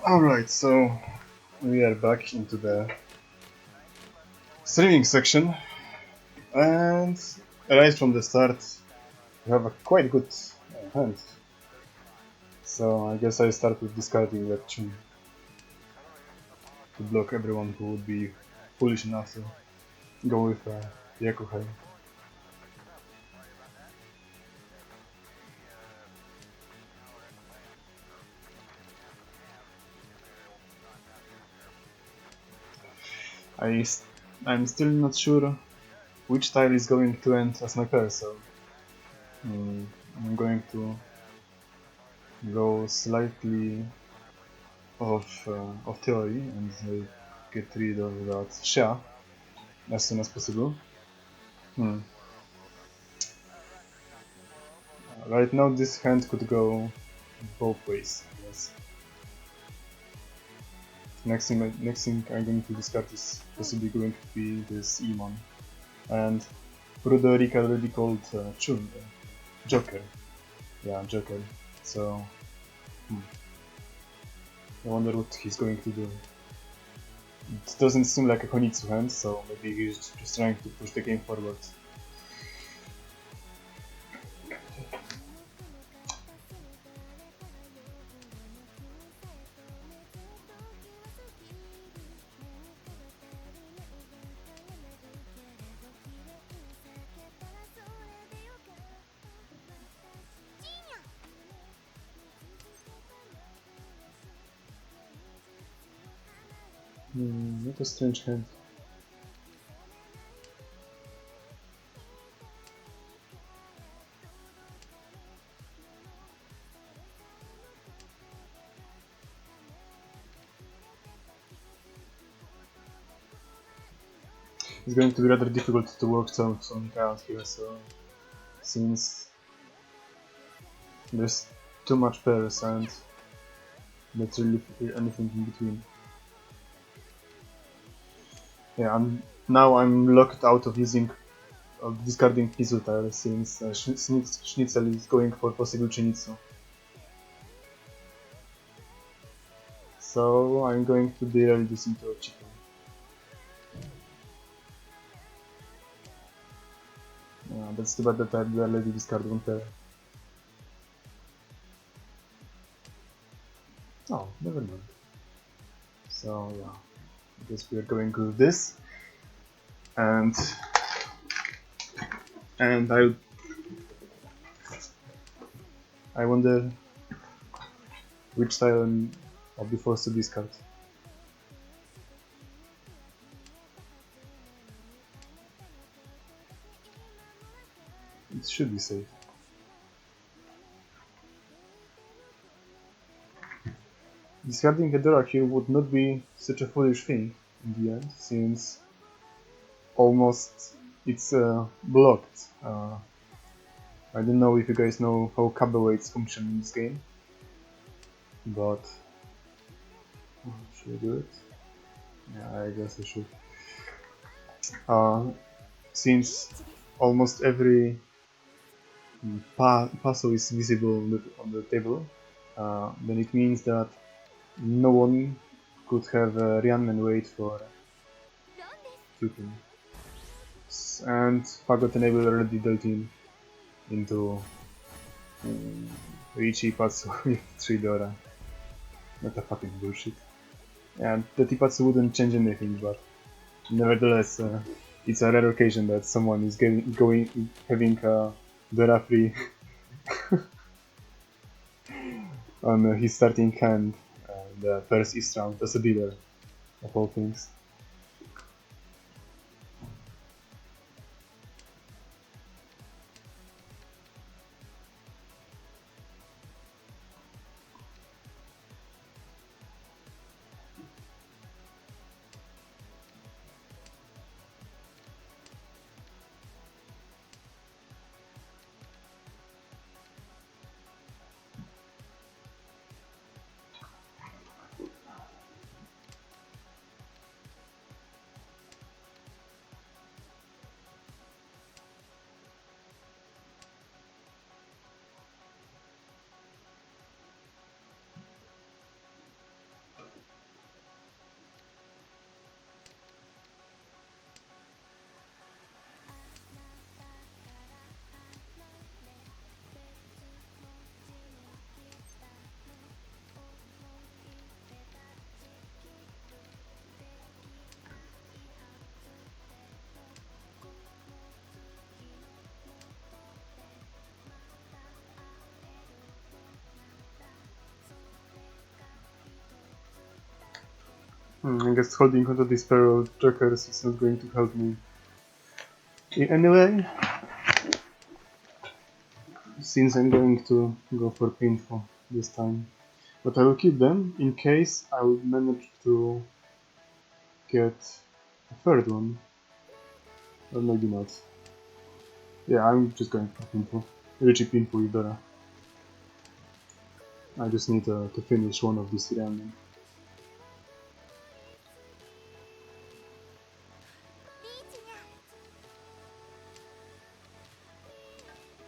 Alright, so we are back into the streaming section, and right from the start, we have a quite good hand. So I guess I start with discarding that tune to block everyone who would be foolish enough to go with Yakuhai. I, s- I'm still not sure which tile is going to end as my pair, so mm, I'm going to go slightly of theory and get rid of that Sha as soon as possible. Hmm. Right now this hand could go both ways, I guess. Next thing I'm going to discard is possibly going to be this Emon. And Roderick already called Chun, Joker. Yeah, Joker. So, I wonder what he's going to do. It doesn't seem like a Konitsu hand, so maybe he's just trying to push the game forward. What a strange hand. It's going to be rather difficult to work something out here, so since there's too much pairs and not really anything in between. Yeah, now I'm locked out of discarding Pizzuta since Schnitzel is going for possible Chinitsu. So I'm going to derail this into a chicken. Yeah, that's too bad that I already discarded one pair. Oh, never mind. So yeah, I guess we are going with this, and and I wonder which tile I'll be forced to discard. It should be safe. Discarding Hedora here would not be such a foolish thing in the end, since almost it's blocked. I don't know if you guys know how cable weights function in this game, but should I do it? Yeah, I guess I should. Since almost every puzzle is visible on the table, then it means that no one could have a Ryanman weight for Cupin. And Fagot Enable already dealt into Richie Patsu with 3 Dora. What a fucking bullshit. And the Tipatsu wouldn't change anything, but nevertheless, it's a rare occasion that someone is having a Dora free on his starting hand, the first East round as a dealer, of all things. I guess holding onto this pair of jokers is not going to help me in any way, since I'm going to go for painful this time. But I will keep them in case I will manage to get a third one. Or maybe not. Yeah, I'm just going for painful. Richie painful is better. I just need to finish one of these random.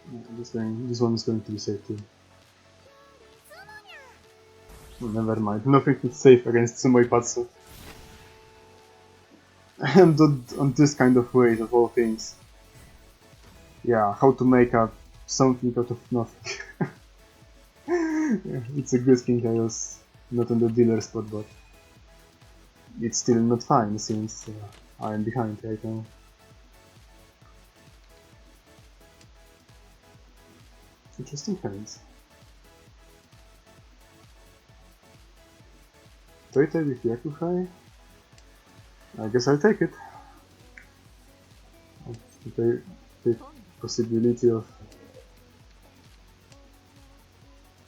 Yeah, this one is going to be safe too. Oh, never mind, nothing is safe against Sumoi Patsu. And on this kind of way, of all things. Yeah, how to make up something out of nothing. Yeah, it's a good thing I was not on the dealer spot, but it's still not fine since I am behind right now. Interesting hands. Toita with Yakuhai? I guess I'll take it. The possibility of...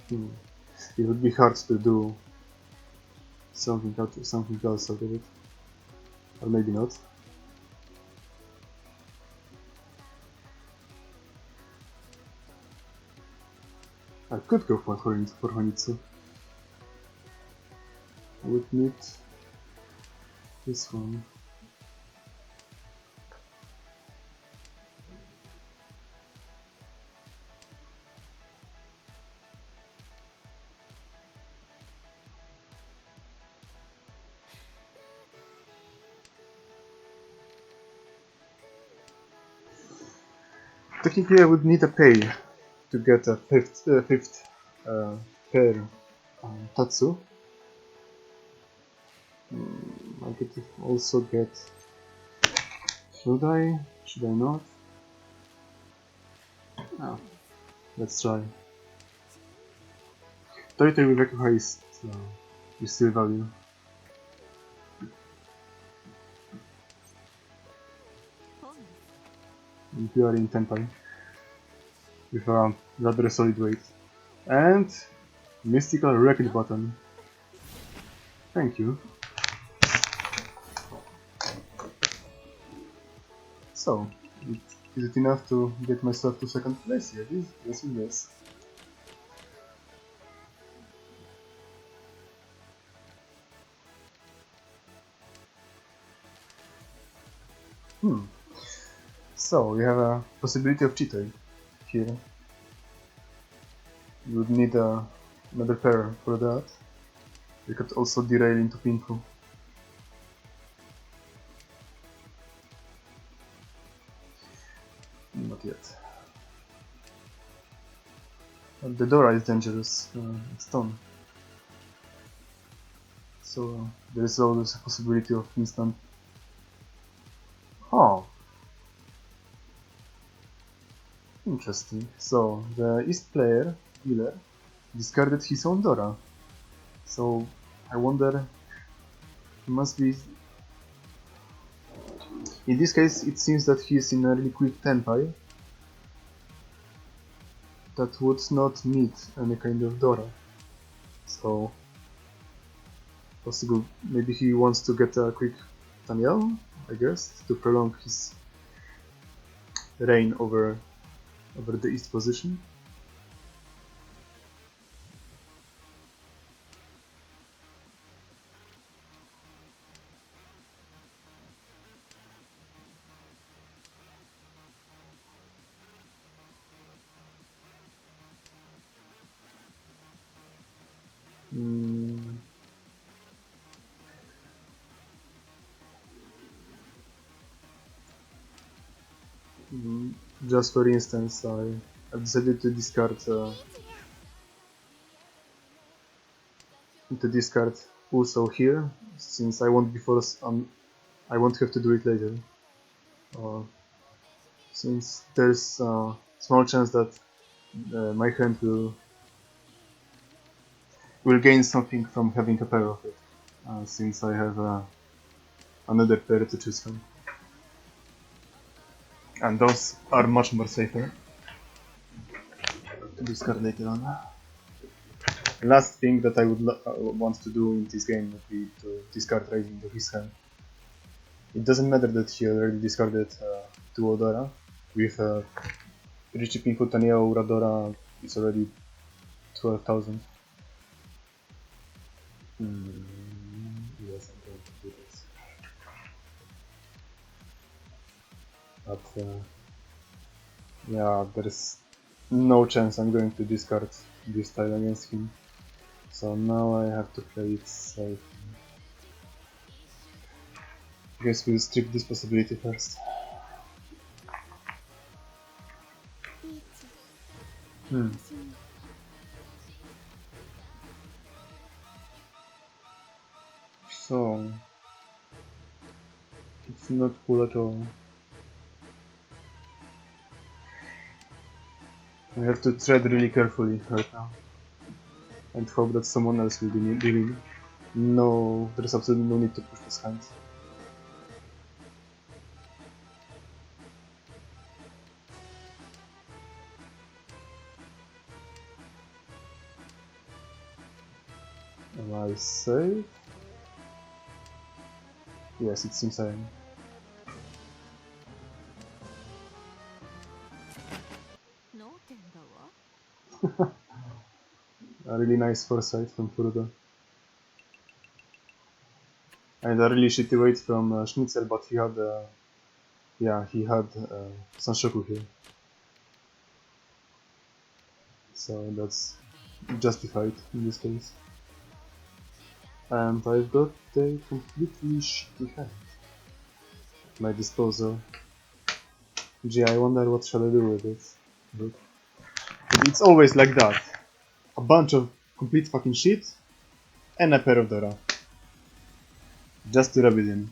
It would be hard to do something else out of it. Or maybe not. I could go for Honitsu. I would need this one. Technically, I would need a pay to get a fifth pair Tatsu. I could also get... Should I? Should I not? Oh, let's try. Toita with Yakuhai is still value. If you are in Tenpai with a rather solid weight. And mystical record button. Thank you. So, is it enough to get myself to second place? Yeah, yes, yes. So, we have a possibility of cheating here. You would need another pair for that. We could also derail into Pinku. Not yet. But the Dora is dangerous. It's stone. So there is always a possibility of instant. Oh, interesting. So the East player, dealer, discarded his own Dora. So I wonder, he must be... In this case, it seems that he is in a really quick Tenpai that would not need any kind of Dora. So possible, maybe he wants to get a quick Daniel, I guess, to prolong his reign over the East position. Just for instance, I've decided to discard Uso here, since I won't be forced I won't have to do it later. Since there's a small chance that my hand will gain something from having a pair of it. since I have another pair to choose from. And those are much more safer to discard later on. Last thing that I would want to do in this game would be to discard Raise into his hand. It doesn't matter that he already discarded 2 Odora. With rechipping Putania or Radora, it's already 12,000. Yes, I'm going to do this. But yeah, there's no chance I'm going to discard this tile against him. So now I have to play it safe. I guess we'll strip this possibility first. So it's not cool at all. I have to tread really carefully right now and hope that someone else will be dealing. No, there's absolutely no need to push this hand. Am I safe? Yes, it seems I am. A really nice foresight from Furuta. And a really shitty wait from Schnitzel, but he had Sanshoku here. So that's justified in this case. And I've got a completely shitty hand at my disposal. Gee, I wonder what shall I do with it. But it's always like that. A bunch of complete fucking shit and a pair of Dora. Just to rub it in.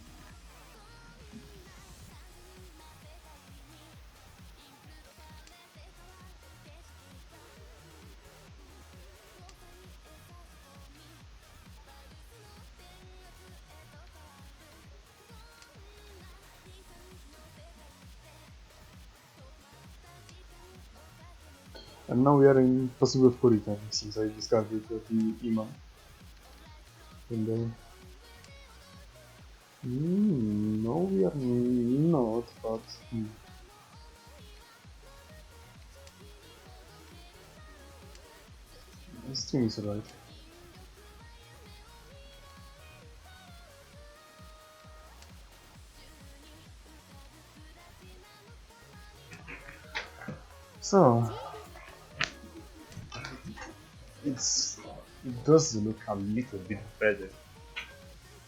And now we are in possible Fury time since I discarded the Ima. And then... no, we are not, but... This thing is alright. So... it does look a little bit better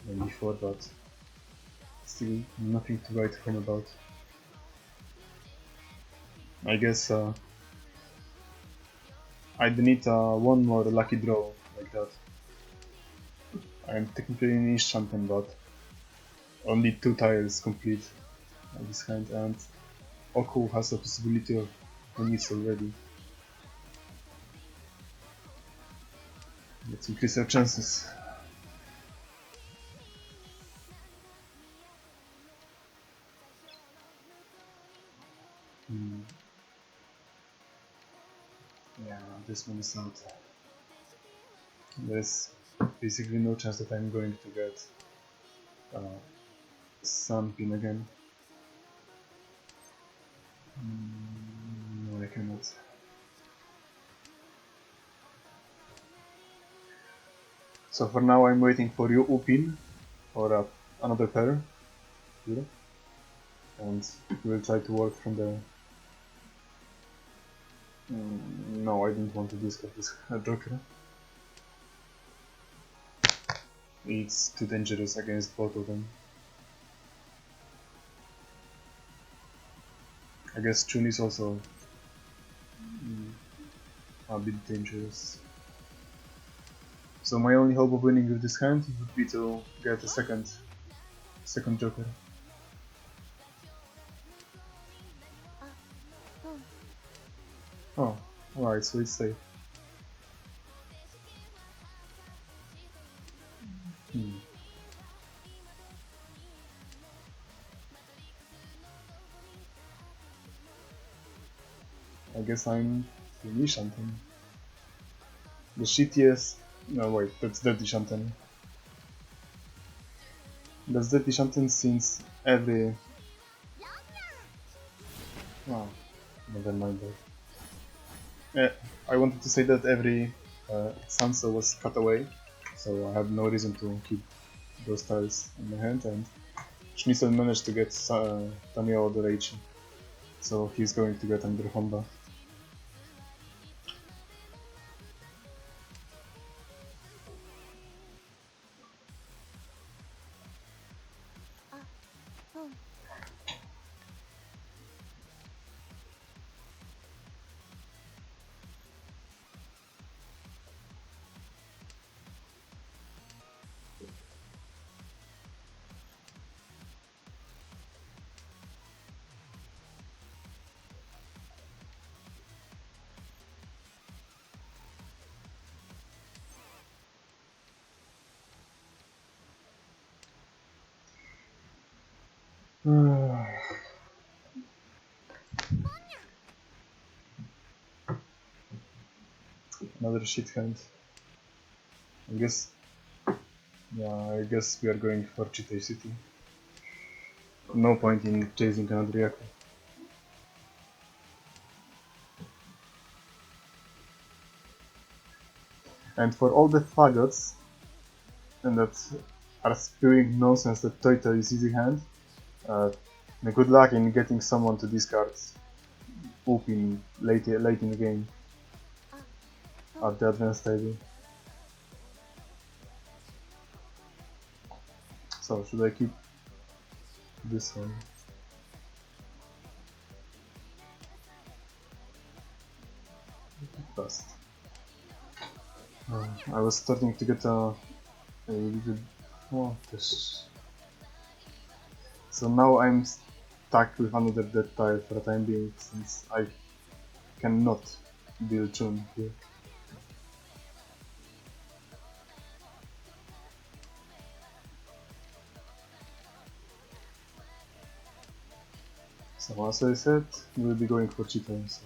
than before, but still nothing to write home about. I guess I'd need one more lucky draw like that. I'm technically an niche champion, but only 2 tiles complete of this kind, and Oku has a possibility of miss already. Let's increase our chances. Yeah, this one is out. There's basically no chance that I'm going to get Sunpin again. No, I cannot. So for now I'm waiting for you Upin or another pair here, and we'll try to work from there. No, I didn't want to discard this Joker. It's too dangerous against both of them. I guess Chun is also a bit dangerous. So my only hope of winning with this hand would be to get a second Joker. Oh, alright, so it's safe. I guess I'm really Shanten. The shittiest... No wait, that's Dirty Shanten. That's Dirty Shanten since every... Oh, never mind that. I wanted to say that every Sansa was cut away, so I had no reason to keep those tiles in my hand, and Schnitzel managed to get Tamio Doreichi, so he's going to get under Honda. Another shit hand. I guess we are going for Chitei City. No point in chasing another Yaku. And for all the faggots and that are spewing nonsense that Toita is easy hand, good luck in getting someone to discard Oop in late in the game at the advanced table. So should I keep this one? Fast. I was starting to get a little... Oh, so now I'm stuck with another dead tile for the time being, since I cannot build Chun here. So as I said, we'll be going for Chiton, so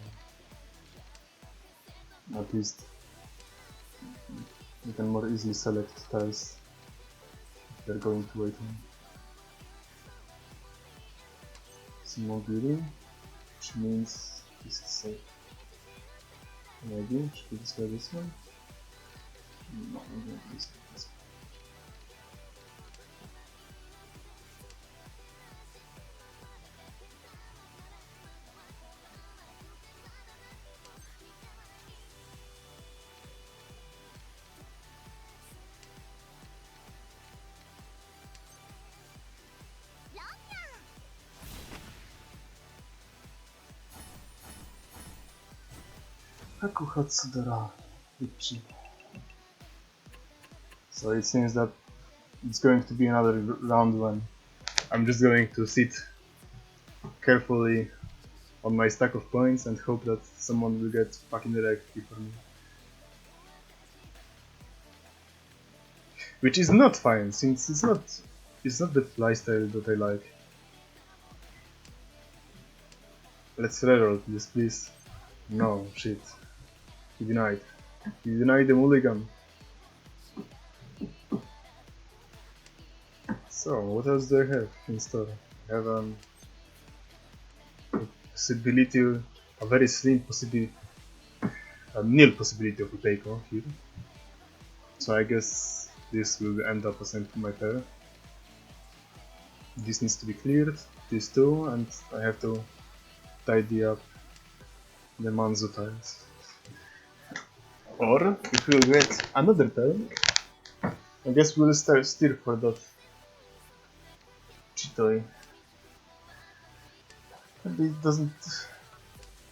at least you can more easily select tiles if they're going to wait on. Small building, which means this is safe. Maybe should we discard this one? No, I'm going to discard this one. So it seems that it's going to be another round when I'm just going to sit carefully on my stack of points and hope that someone will get fucking wrecked before me. Which is not fine, since it's not the playstyle that I like. Let's reroll this, please. No, shit. He denied. He denied the mulligan. So, what else do I have in store? I have a possibility, a very slim possibility, a nil possibility of a takeoff here. So I guess this will end up as my pair. This needs to be cleared, these two, and I have to tidy up the Manzu tiles. Or, if we'll get another tile, I guess we'll steer for that Chitoi. But it doesn't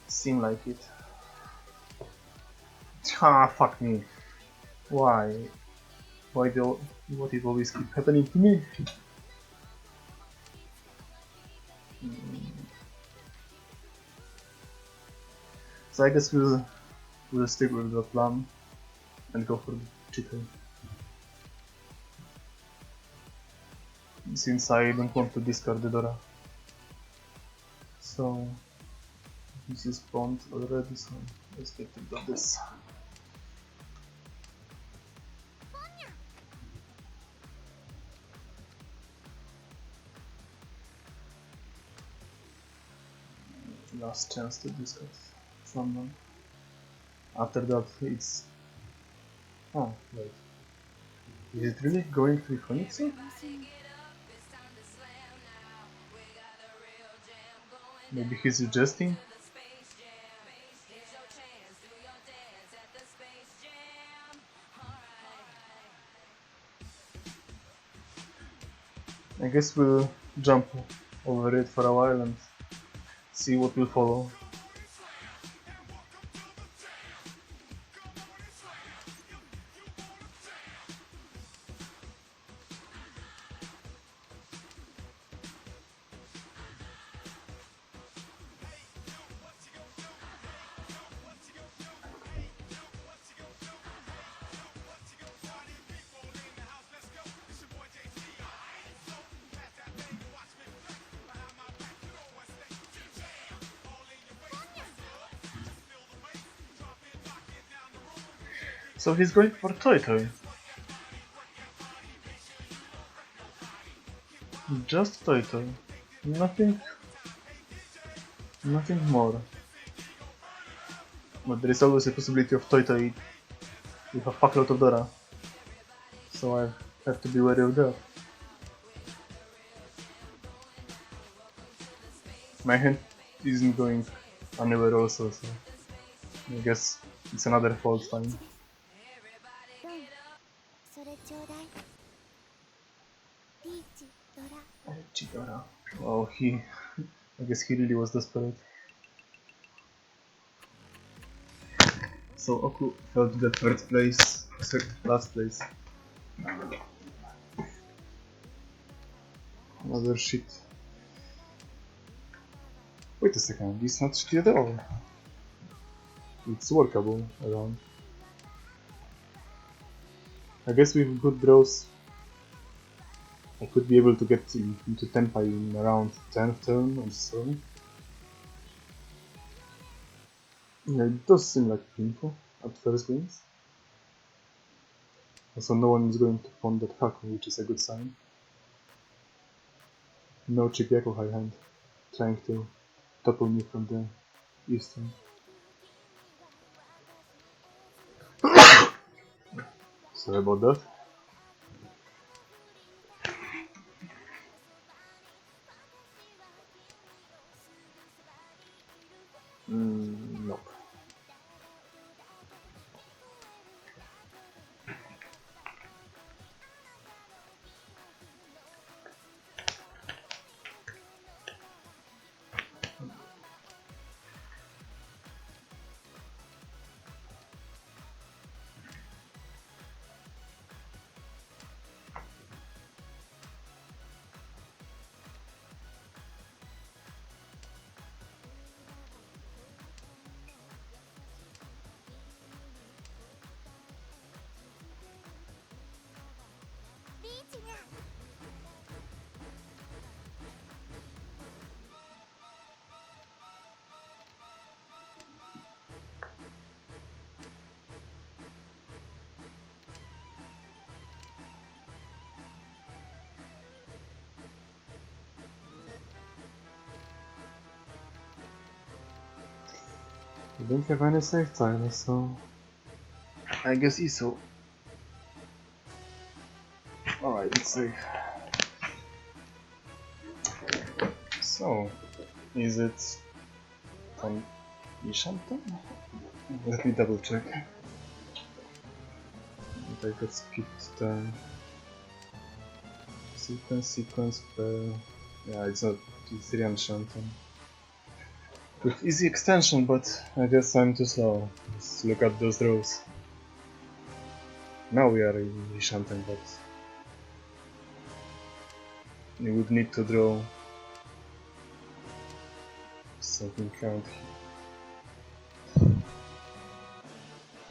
seem like it. Ah, fuck me. Why? Why what it always keep happening to me? So I guess we'll stick with the plan and go for the Chitoi. Since I don't want to discard the Dora. So This is spawned already, so let's get rid of this. Last chance to discuss someone. After that, it's... Oh, wait. Is it really going to be Konitsu? Maybe he's suggesting? I guess we'll jump over it for a while and see what will follow. So he's going for Toy. Just Toy. Nothing more. But there is always a possibility of Toy with a fuckload of Dora. So I have to be wary of that. My hand isn't going anywhere also, so I guess it's another false time. Dora. Oh, I guess he really was desperate. So Oku felt the last place. Another shit. Wait a second, it's not shitty at all. It's workable around. I guess with good draws I could be able to get into Tenpai in around 10th turn or so. Yeah, it does seem like painful at first glance. Also, no one is going to pawn that Haku, which is a good sign. No Chibiako high hand trying to topple me from the eastern. Sorry about that. Nope. I don't have any safe tile, so I guess ISO. Alright, it's safe. So, is it on Ishantan? Let me double check. I got skipped the sequence, yeah, it's not, it's Shantan. With easy extension, but I guess I'm too slow. Let's look at those draws. Now we are in Ishantan, but you would need to draw something count.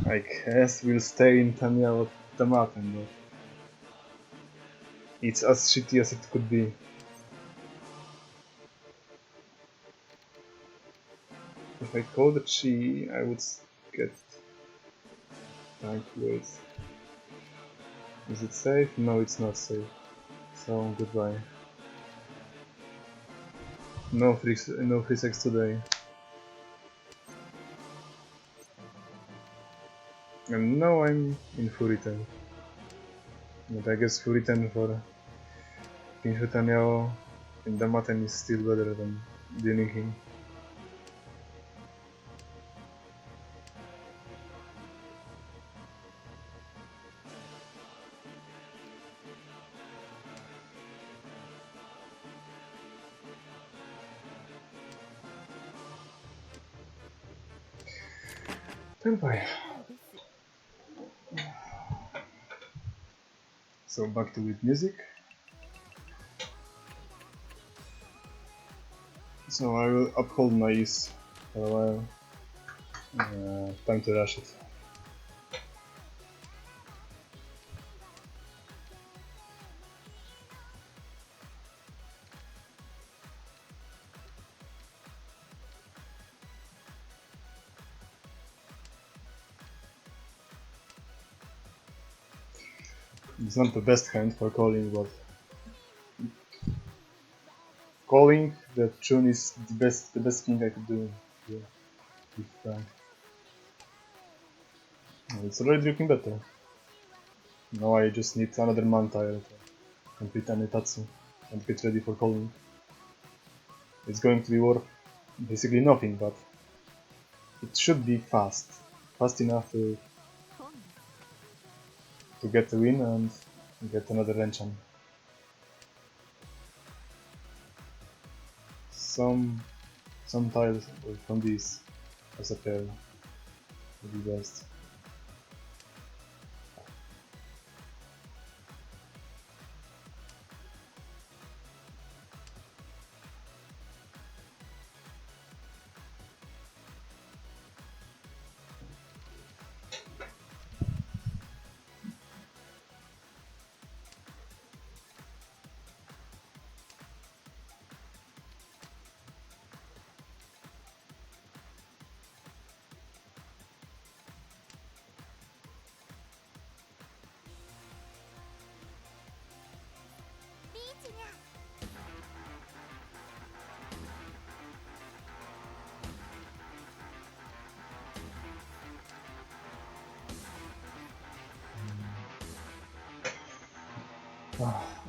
I guess we'll stay in Tanya or Tamaten, but it's as shitty as it could be. If I call the chi, I would get time to wait. Is it safe? No, it's not safe. So goodbye. No free sex today. And now I'm in Furitan. But I guess Furitan for Pinchuta miało in Damaten is still better than dealing him. Goodbye. So back to with music. So I will uphold my ease for a while. Time to rush it. It's not the best hand for calling, but calling the tune is the best thing I could do. Yeah, it's already looking better. Now I just need another man tile to complete Anetatsu and get ready for calling. It's going to be worth basically nothing, but it should be fast enough to get the win and get another Renchan. Some tiles from these as a pair would be best.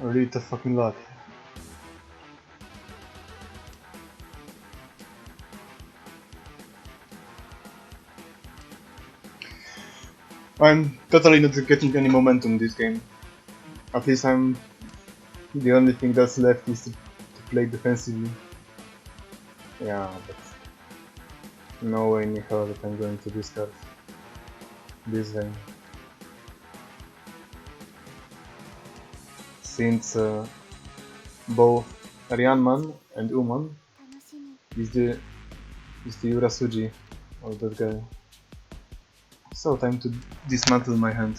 Really tough fucking luck. I'm totally not getting any momentum this game. At least the only thing that's left is to play defensively. Yeah, but no way in hell that I'm going to discard this game. Since both Ryanman and Uman is the Urasuji of that guy. So time to dismantle my hand.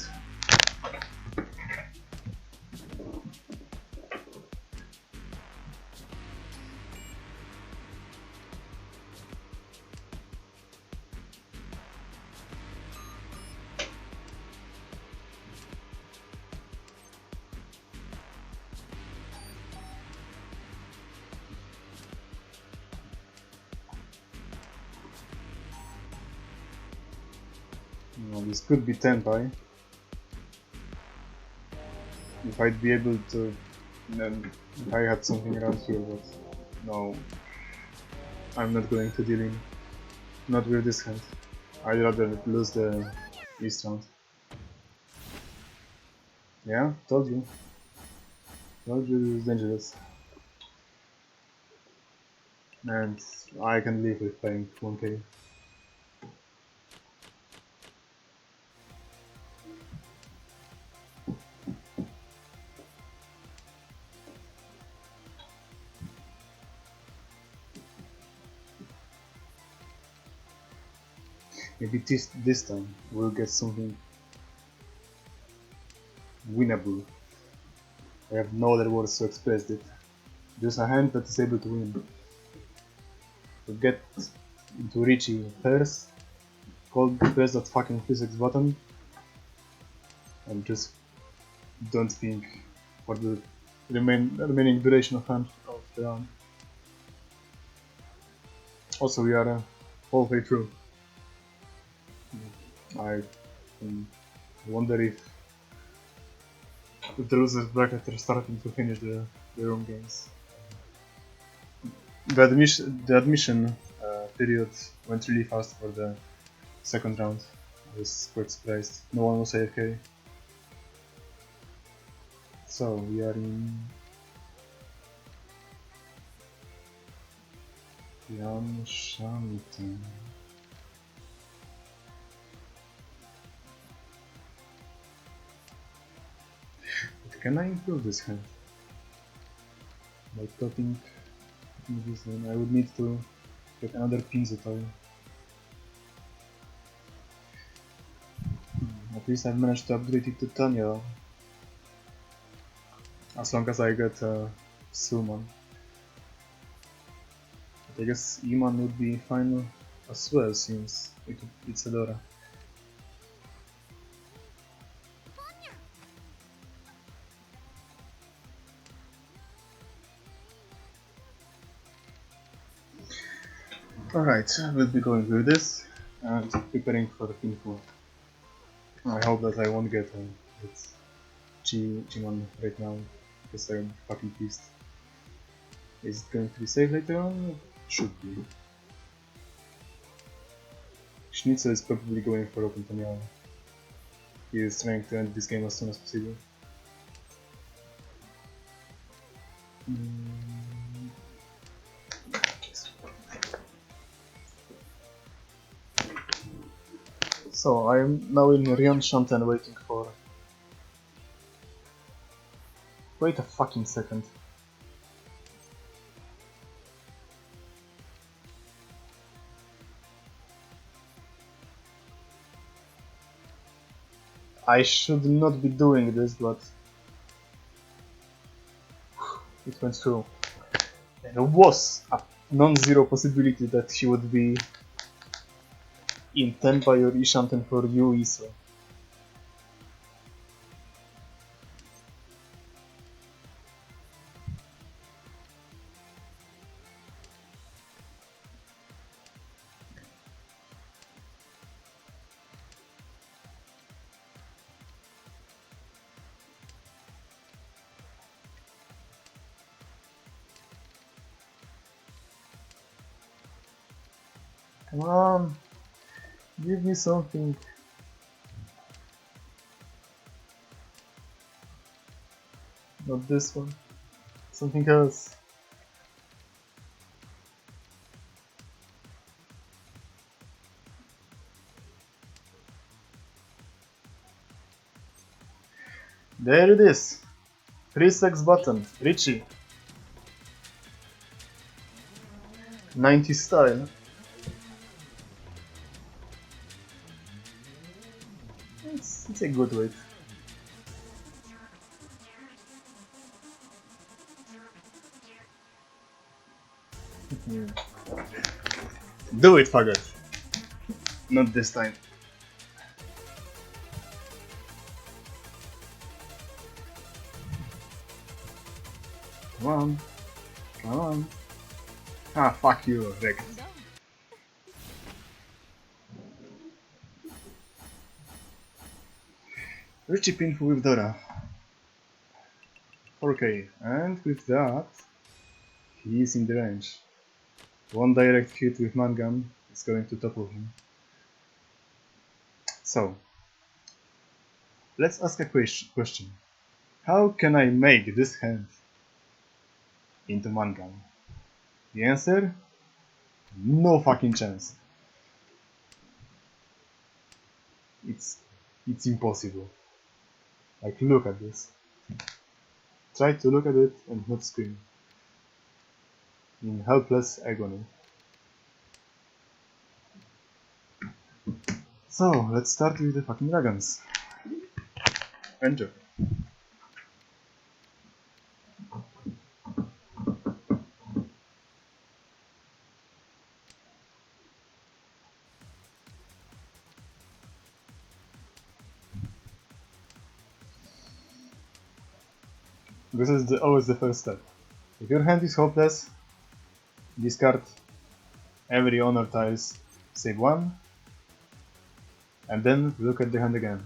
This could be Tenpai. If I'd be able to, then if I had something around here, but no, I'm not going to deal in. Not with this hand. I'd rather lose the East round. Yeah, told you. Told you this is dangerous. And I can live with playing 1k. Maybe this time we'll get something winnable. I have no other words to express it. Just a hand that is able to win. To get into Richie first, press that fucking physics button, and just don't think for the remaining duration of the round. Also, we are halfway through. I wonder if the losers bracket are starting to finish the room games. The admission period went really fast for the second round. I was quite surprised. No one was AFK. So we are in Shantan. Can I improve this hand? By topping this one, I would need to get another pinzo toy. At least I've managed to upgrade it to Tanya. As long as I get Suman. But I guess Iman would be fine as well since it's Adora. Alright, we'll be going with this and preparing for the pinfall. I hope that I won't get G1 right now because I'm fucking pissed. Is it going to be safe later on? It should be. Schnitzel is probably going for open Tanyao. He is trying to end this game as soon as possible. So I am now in Ryan Shantan waiting for... Wait a fucking second. I should not be doing this, but... It went through. There was a non-zero possibility that he would be in Tenpai or Ishanten for you, Iso. Come on, give me something. Not this one. Something else. There it is. 3-6 button. Richie. 90 style. It's a good weight. Do it, faggot. Not this time. Come on. Come on. Ah, fuck you, Rick. Richie Pinful with Dora. 4k. And with that, he is in the range. One direct hit with Mangam is going to topple him. So, let's ask a question. How can I make this hand into Mangam? The answer? No fucking chance. It's impossible. Like, look at this. Try to look at it and not scream. In helpless agony. So, let's start with the fucking dragons. Enter. This is always the first step. If your hand is hopeless, discard every honor tiles save one, and then look at the hand again.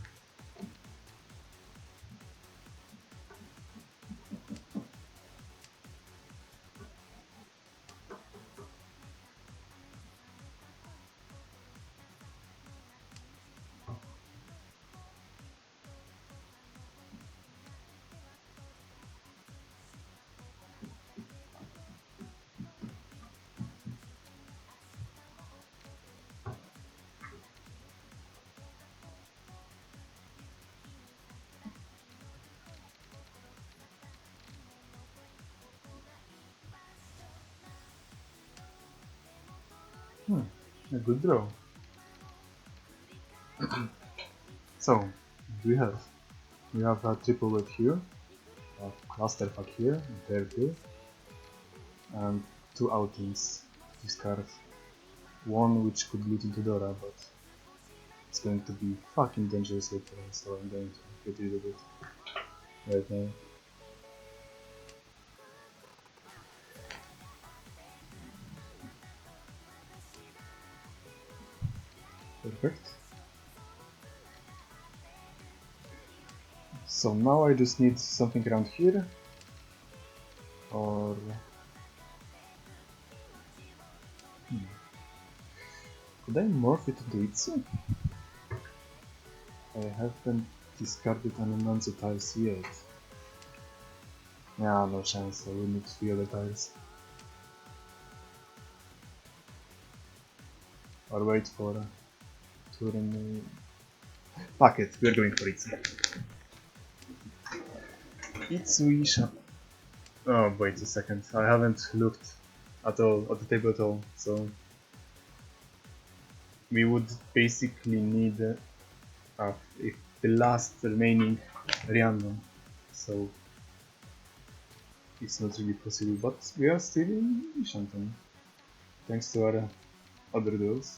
A good draw. So, what do we have? We have a triple wave here, a clusterfuck here, there too, and two outings. Discard one which could lead into Dora, but it's going to be fucking dangerous later on, so I'm going to get rid of it right now. Perfect. So now I just need something around here, or... Could I morph it into Itsu? I haven't discarded any Nanzu tiles yet. Yeah, no chance, I will need 3 other tiles. Or wait for Tourney. Fuck it, we're going for Itsu. Itsuisha. Oh, wait a second, I haven't looked at all at the table at all, so we would basically need if the last remaining random, so it's not really possible, but we are still in Shanton, thanks to our other duels,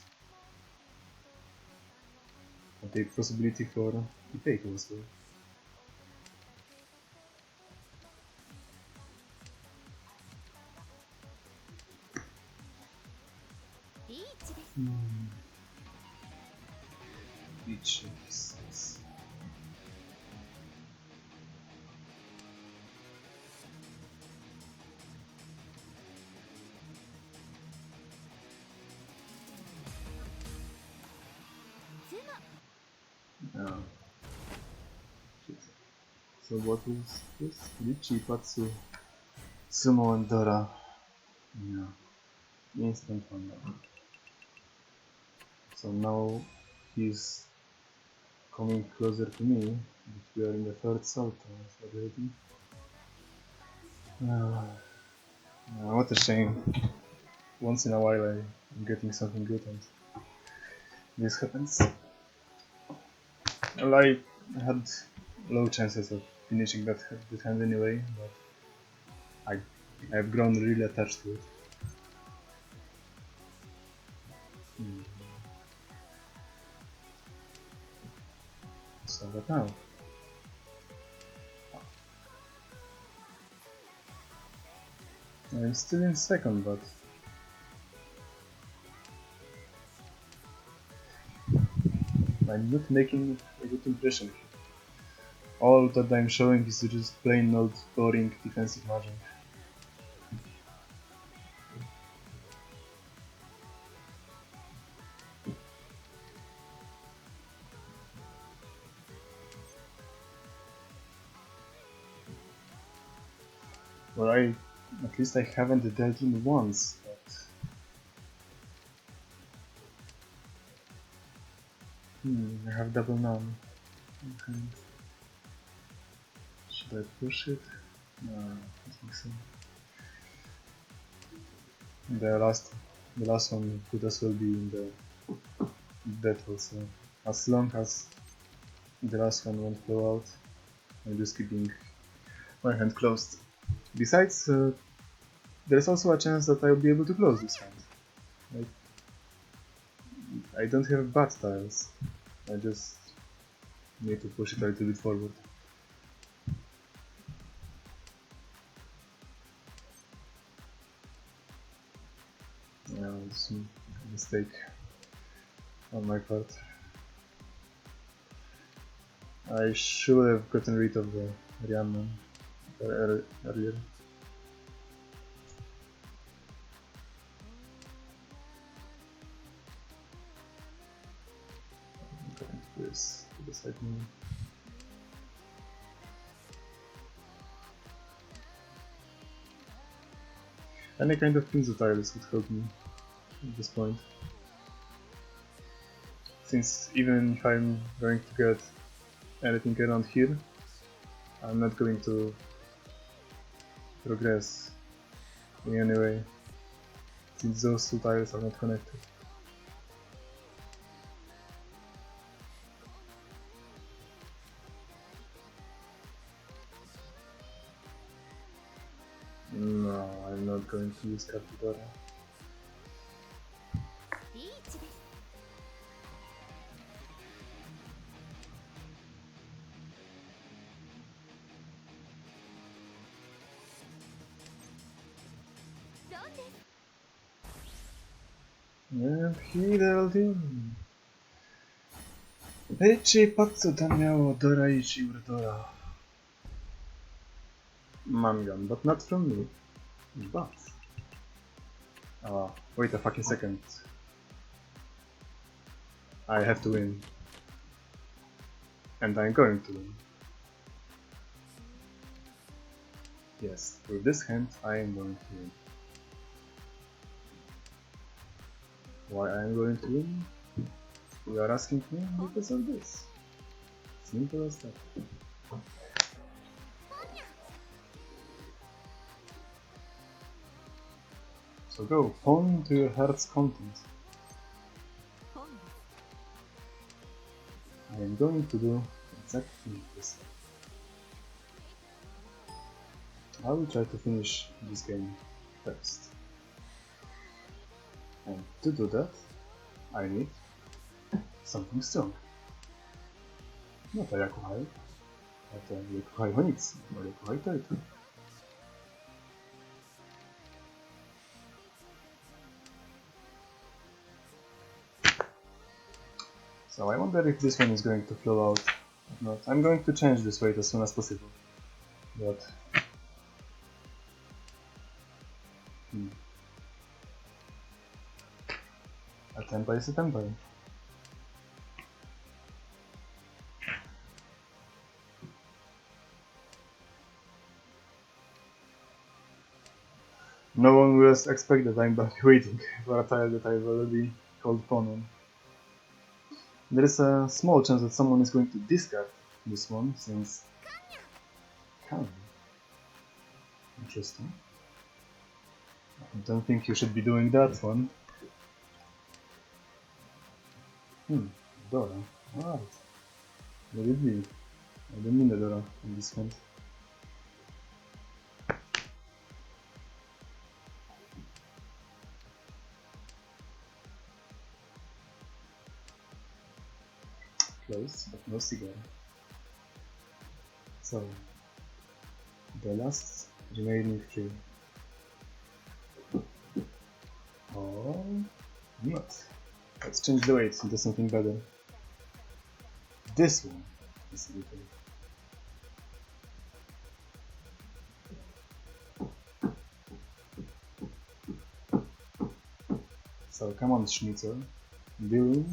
and the possibility for the take also. Each is shit. So what is this? Lichi, Patsu, Sumo and Dora. Yeah. Instant one now. So now he's coming closer to me, but we are in the third salto already. What a shame. Once in a while I'm getting something good and this happens. Well, I had low chances of finishing that hand anyway, but I've grown really attached to it. So what now? I'm still in second, but I'm not making a good impression here. All that I'm showing is just plain old boring defensive Mahjong. Well, at least I haven't dealt in once, but... I have double none. Okay. Should I push it? No, I don't think so. The last one could as well be in the death also. As long as the last one won't blow out, I'm just keeping my hand closed. Besides, there's also a chance that I'll be able to close this hand. Like, I don't have bad tiles, I just need to push it a little bit forward. Yeah, it's a mistake on my part. I should have gotten rid of the Rihanna earlier. I'm going to this to the side move. Any kind of pinzo tiles would help me at this point. Since even if I'm going to get anything around here, I'm not going to progress in any way, since those two tiles are not connected. No, I'm not going to use Capybara. And Hidaldi. Ecce pazzo da miało Dora ichi Urdora. Mangan, but not from me. But... wait a fucking second. I have to win. And I'm going to win. Yes, with this hand I am going to win. Why I am going to win? You are asking me because of this. Simple as that. So go, pawn to your heart's content. I am going to do exactly this. I will try to finish this game first. And to do that, I need something strong. Not a Yakuhai, but a Yakuhai Honitsu or Yakuhai Toyota. So I wonder if this one is going to flow out or not. I'm going to change this weight as soon as possible. But... a tempai is a tempai. No one will expect that I'm back waiting for a tile that I've already called pawn on. There is a small chance that someone is going to discard this one, since... Can. Interesting. I don't think you should be doing that one. Dora. Alright. Let it be. I don't mean the Dora in this hand. Close, but no cigar. So, the last remaining three. Or not. Let's change the weight into something better. This one is little. So come on, Schnitzel. Deal.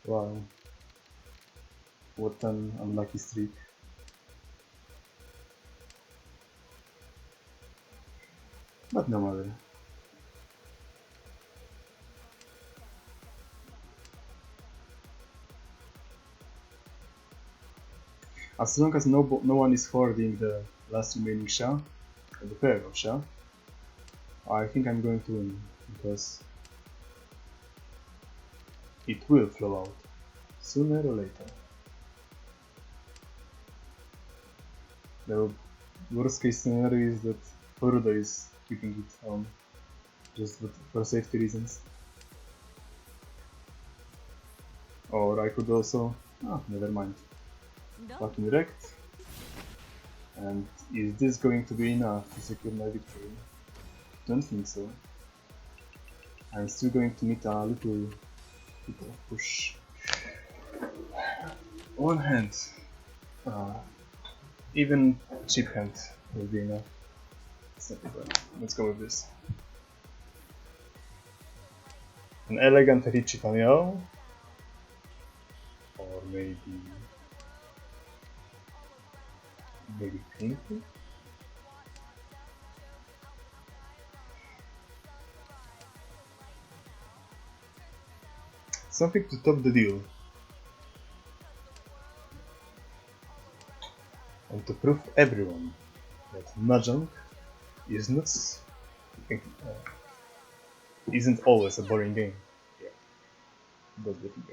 Wow. What an unlucky streak. But no matter. As long as no one is hoarding the last remaining Sha, the pair of Sha, I think I'm going to win, because it will flow out, sooner or later. The worst case scenario is that Horuda is keeping it on, just for safety reasons. Or I could also... never mind. Fucking wrecked. And is this going to be enough to secure my victory? Don't think so. I'm still going to need a little push. One hand. Even cheap hand will be enough. It's not bad. Let's go with this. An elegant Ricci Panel. Or maybe painful? Something to top the deal. And to prove everyone that Mahjong is not isn't always a boring game. Yeah, that's the thing.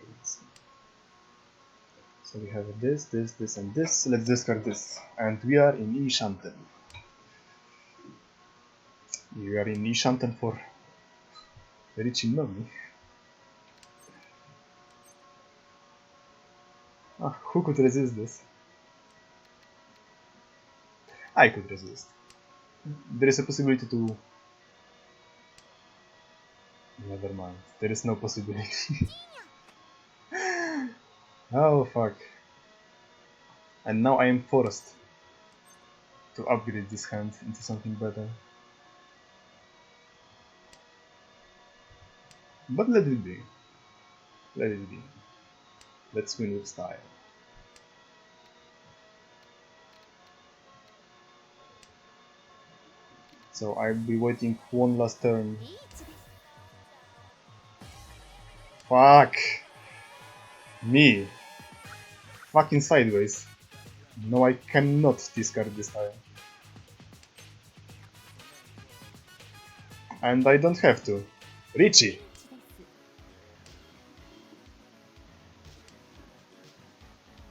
So we have this, and this. Let's discard this, and we are in Ishanten. We are in Ishanten for Ricci money. Who could resist this? I could resist. There is a possibility to... Never mind. There is no possibility. Oh fuck. And now I am forced to upgrade this hand into something better. But let it be. Let it be. Let's win with style. So I'll be waiting one last turn. Fuck! Me! Fucking sideways. No, I cannot discard this time. And I don't have to. Ricci!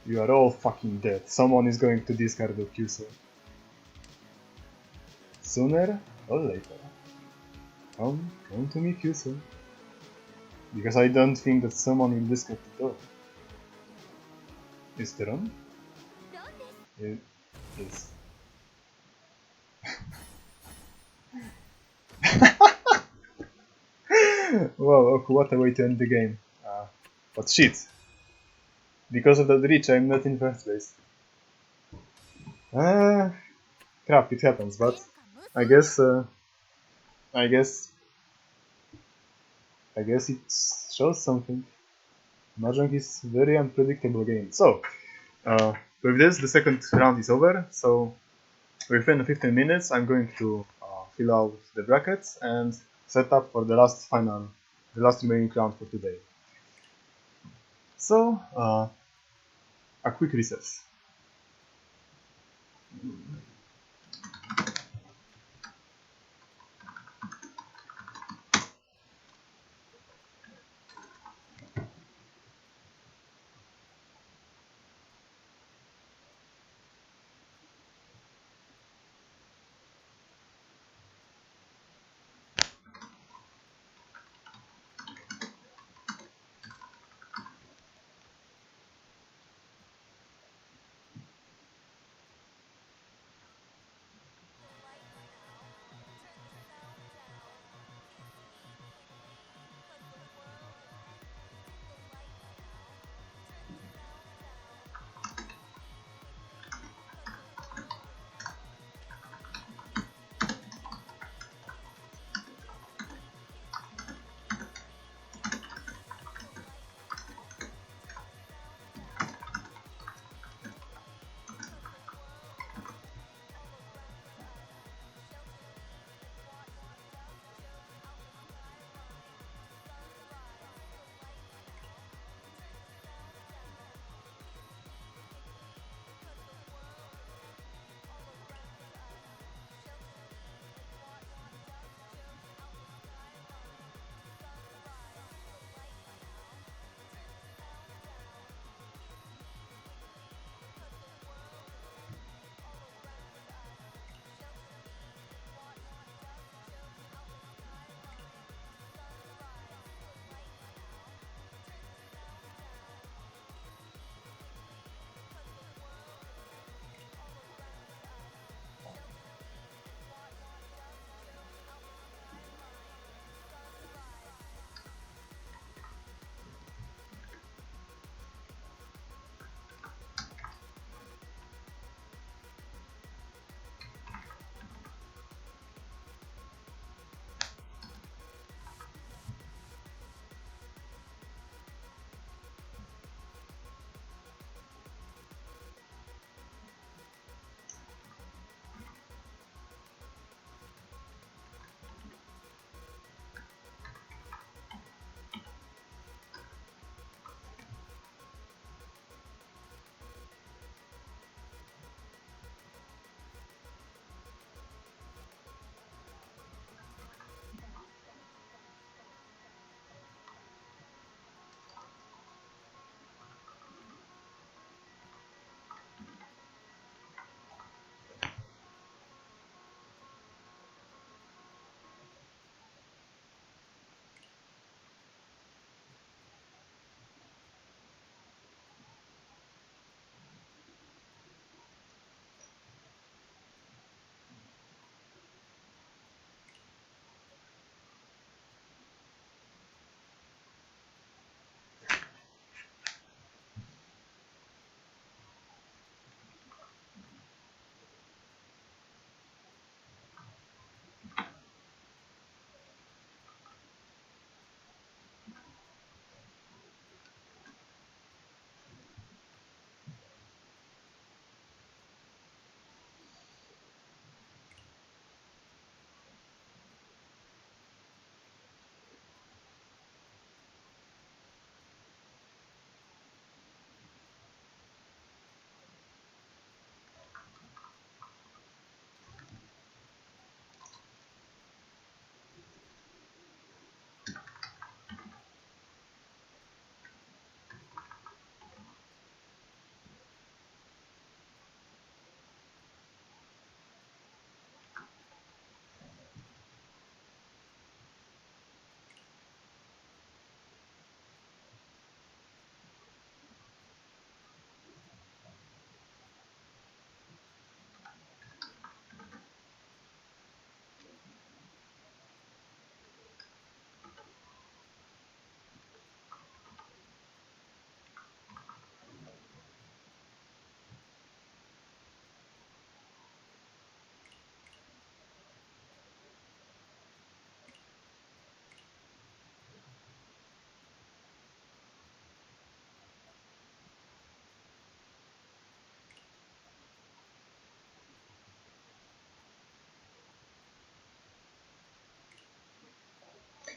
You are all fucking dead. Someone is going to discard the Kyuso. Sooner or later. Come to me, Kyuso. Because I don't think that someone will discard the dog. Is there on? It is. Wow, what a way to end the game. But shit. Because of that reach, I'm not in first place. Crap, it happens, but I guess it shows something. Mahjong is a very unpredictable game. So, with this, the second round is over. So, within 15 minutes, I'm going to fill out the brackets and set up for the last remaining round for today. So, a quick recess.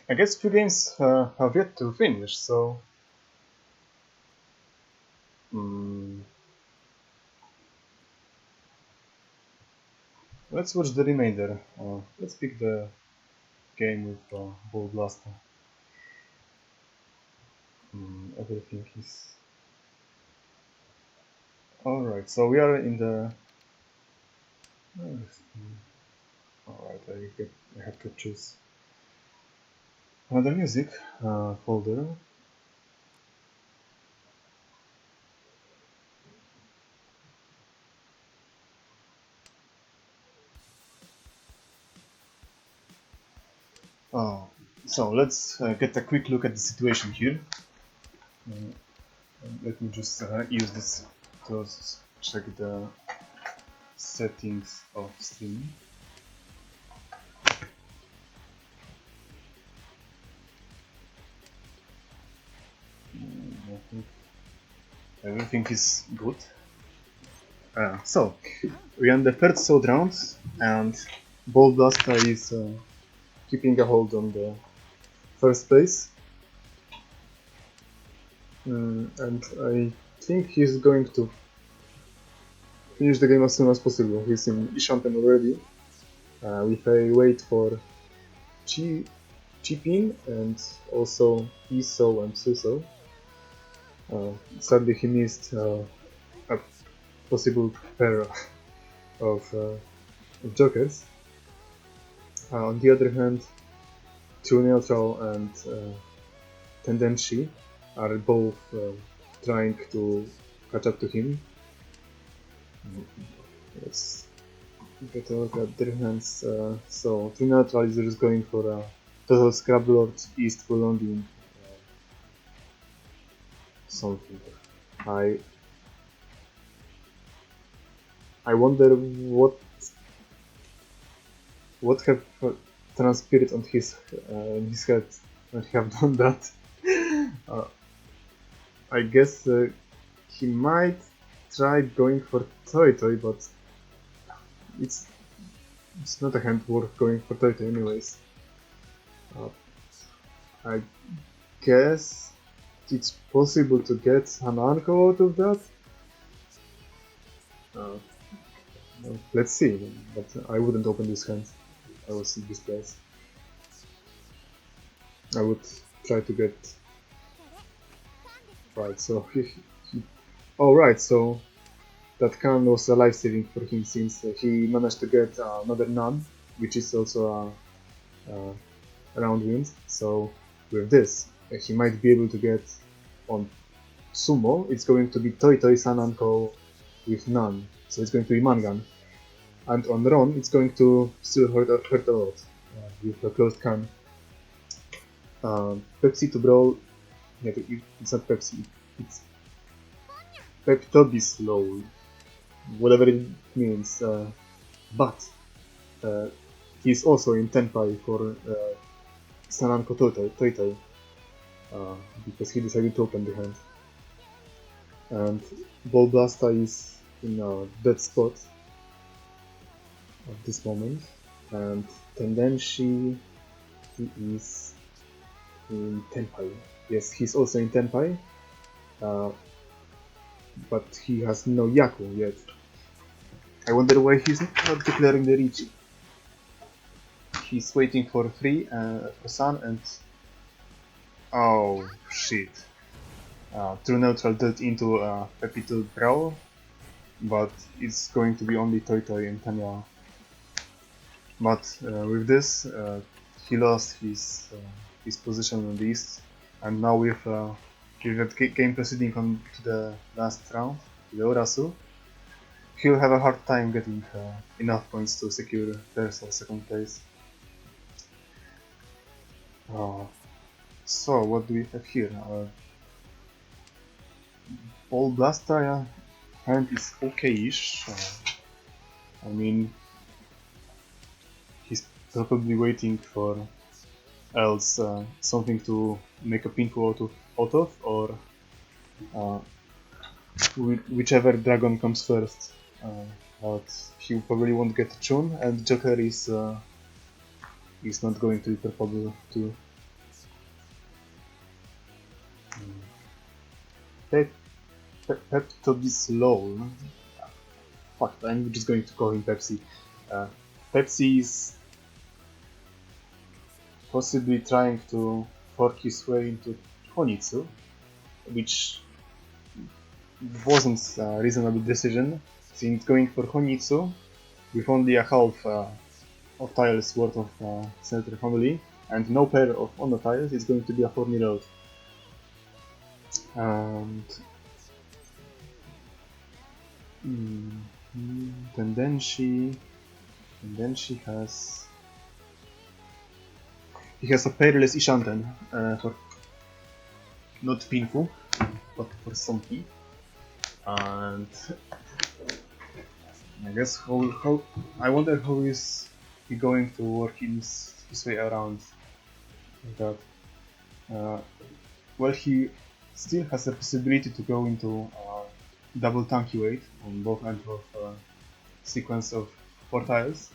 I guess few games have yet to finish, so let's watch the remainder. Let's pick the game with Ball Blaster. Everything is alright. So we are in the. Alright, I have to choose another music folder. So let's get a quick look at the situation here. Let me just use this to check the settings of streaming. I think everything is good. So we are in the third sword round, and Ball Blaster is keeping a hold on the first place. And I think he's going to finish the game as soon as possible. He's in E-Champion already, with a wait for Chi-Pin and also Iso and Suso. Sadly he missed a possible pair of jokers. On the other hand, True Neutral and Tendency are both trying to catch up to him. Let's get a look at their hands. So True Neutral is just going for a total Scrub-Lord East prolonging something. I wonder what have transpired on his in his head when he have done that. I guess he might try going for Toy, but it's not a hand worth going for Toy anyways. I guess it's possible to get an Anko out of that. Let's see, but I wouldn't open this hand. I was in this place. I would try to get. Right, so right, so that cannon was a life saving for him since he managed to get another Nun, which is also a round wind. So with this, he might be able to get on Sumo. It's going to be Toy Sananko with Nun, so it's going to be Mangan. And on Ron, it's going to still hurt a lot with a closed can. Pepsi to Brawl. Yeah, it's not Pepsi. It's Peptobislow, whatever it means. But he's also in Tenpai for Sananko Toitai because he decided to open the hand. And Ball Blaster is in a dead spot at this moment, and Tendency he is in Tenpai. Yes, he's also in Tenpai, but he has no Yaku yet. I wonder why he's not declaring the Richi. He's waiting for 3 for Sun and... Oh shit. True Neutral dealt into Pepital Brawl, but it's going to be only Toy and Tanya. But with this, he lost his position on the East, and now with that game proceeding on to the last round, the Orasu, he'll have a hard time getting enough points to secure first or second place. So what do we have here? Ball Blaster hand is okay-ish. I mean, he's probably waiting for else something to make a Pinku out of, or whichever dragon comes first. But he probably won't get Chun, and Joker is not going to be probable too. Peptodisol. Fuck, I'm just going to call him Pepsi. Pepsi is possibly trying to fork his way into Honitsu, which wasn't a reasonable decision, since going for Honitsu with only a half of tiles worth of Senator family and no pair of Honor tiles is going to be a thorny road. And and then she has he has a pairless Ishanten for not Pinfu, but for Sonki. And I guess how I wonder how is he going to work his way around that. Well, he still has the possibility to go into double tanky weight on both ends of sequence of 4 tiles,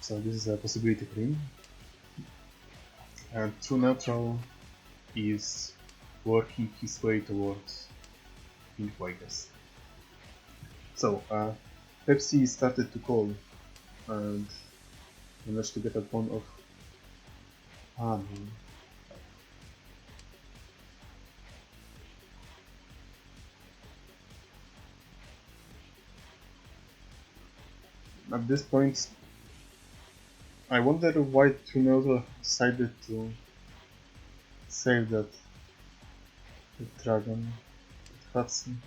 so this is a possibility for him. And True Neutral is working his way towards Pinfu, I guess. So, Pepsi started to call and managed to get a pawn of At this point, I wonder why True Neutral decided to save that dragon, Hudson.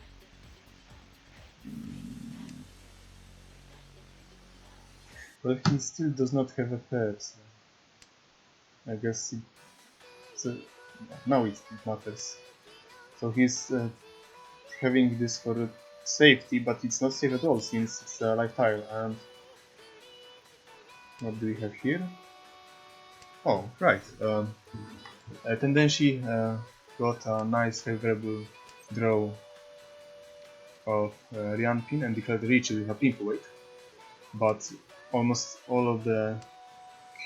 Well, he still does not have a pet, so I guess now it matters. So he's having this for safety, but it's not safe at all since it's a life tile. And what do we have here? Oh, right. Tendency got a nice favorable draw of Rianpin and declared Rich with a Pinfu weight, but almost all of the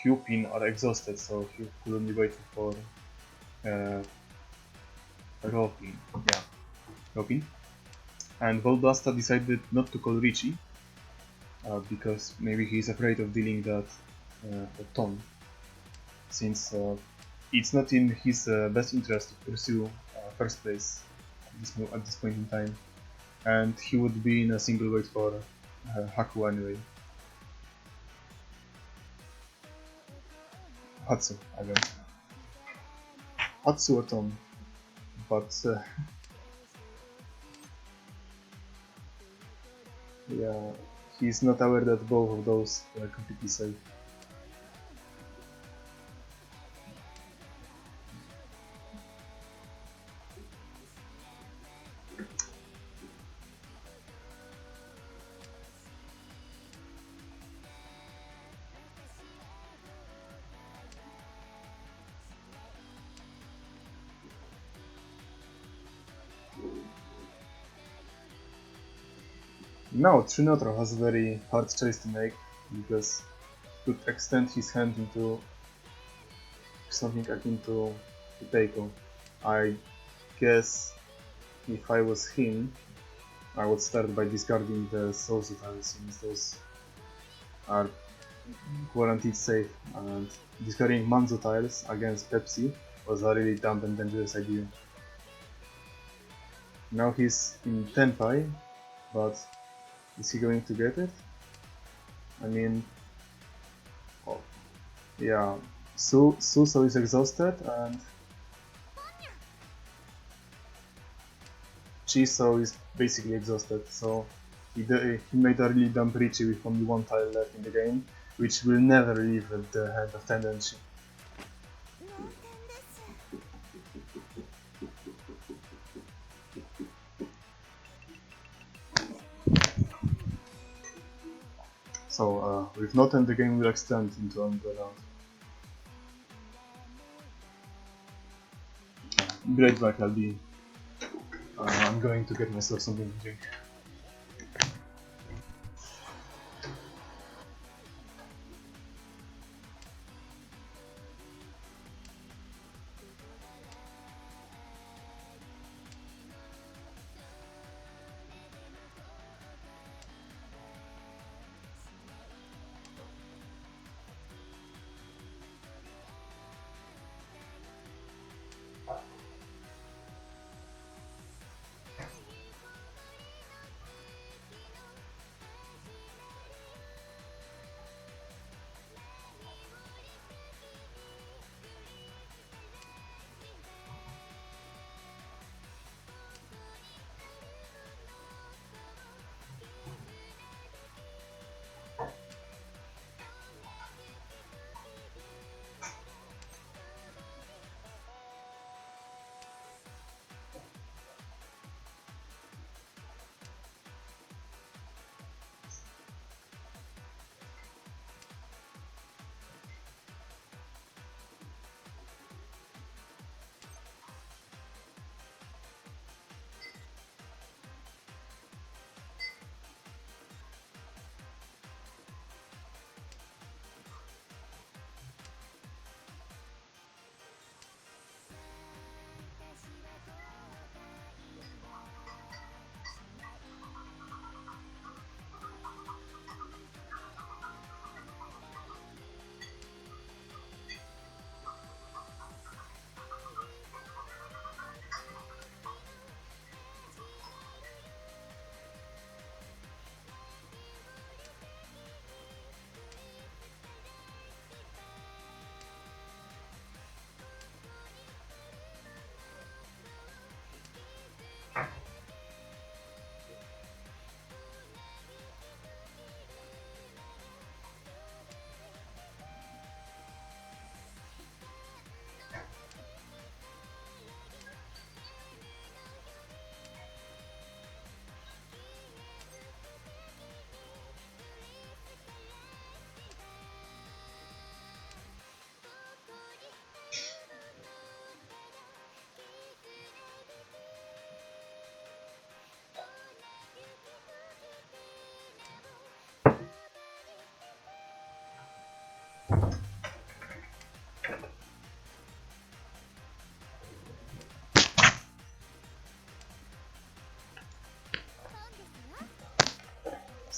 Q-pin are exhausted, so he could only wait for Ropin. Yeah, Ropin. And Volblasta decided not to call Richie because maybe he's afraid of dealing that Tom, since it's not in his best interest to pursue first place at this point in time, and he would be in a single weight for Haku anyway. Hatsu, I guess. Hatsu or Tom, but yeah, he's not aware that both of those are completely safe. Now, True Neutral has a very hard choice to make because he could extend his hand into something akin to Teiko. I guess if I was him, I would start by discarding the Souls tiles since those are guaranteed safe, and discarding Manzo tiles against Pepsi was a really dumb and dangerous idea. Now he's in Tenpai, but is he going to get it? I mean, oh, yeah, Suso is exhausted and Chiso is basically exhausted, so he made a really dumb Richie with only 1 tile left in the game, which will never leave the hand of Tendency. So, with Noten, the game will extend into another round. Be right back, I'm going to get myself something to drink.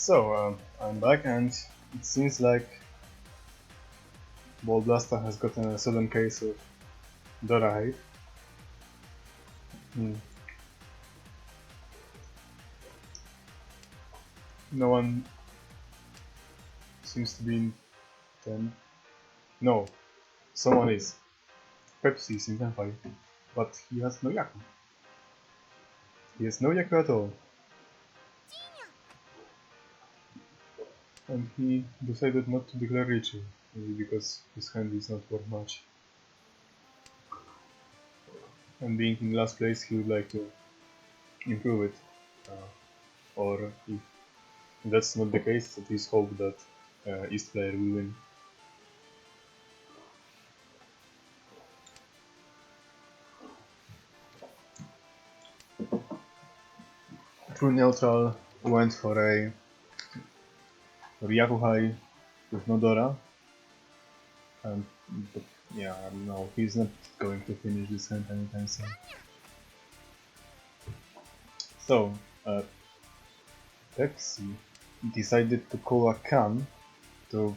So, I'm back, and it seems like Ball Blaster has gotten a sudden case of Dora hate. No one seems to be in 10. No, someone is. Pepsi is in 10 5, but he has no Yaku. He has no Yaku at all. And he decided not to declare Richu, maybe because his hand is not worth much. And being in last place, he would like to improve it. Or if that's not the case, at least hope that East player will win. True Neutral went for Yaku High with Nodora. And but, yeah, no, he's not going to finish this hand anytime soon. So, Pepsi decided to call a Khan to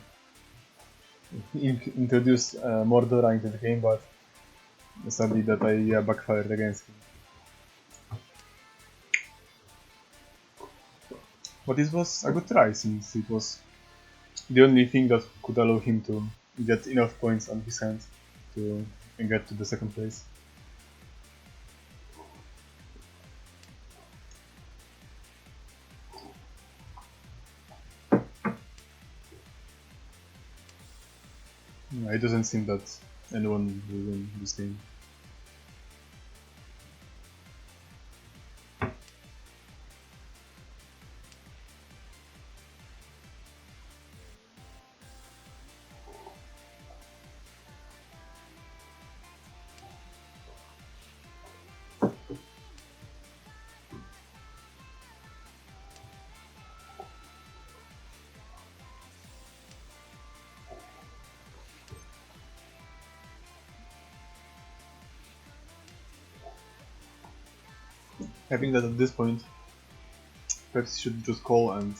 introduce more Dora into the game, but sadly that idea backfired against him. But it was a good try, since it was the only thing that could allow him to get enough points on his hand to get to the second place. It doesn't seem that anyone will win this game. I think that at this point, Pepsi should just call and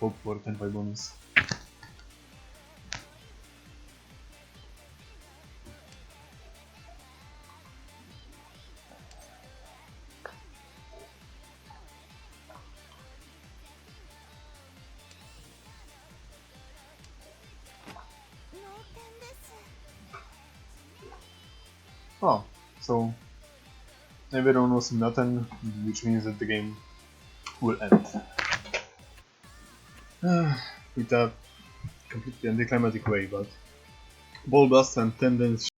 hope for 10-5 bonus. Oh, so everyone was in nothing, which means that the game will end. With a completely anticlimactic way, but Ball Blast and Tendence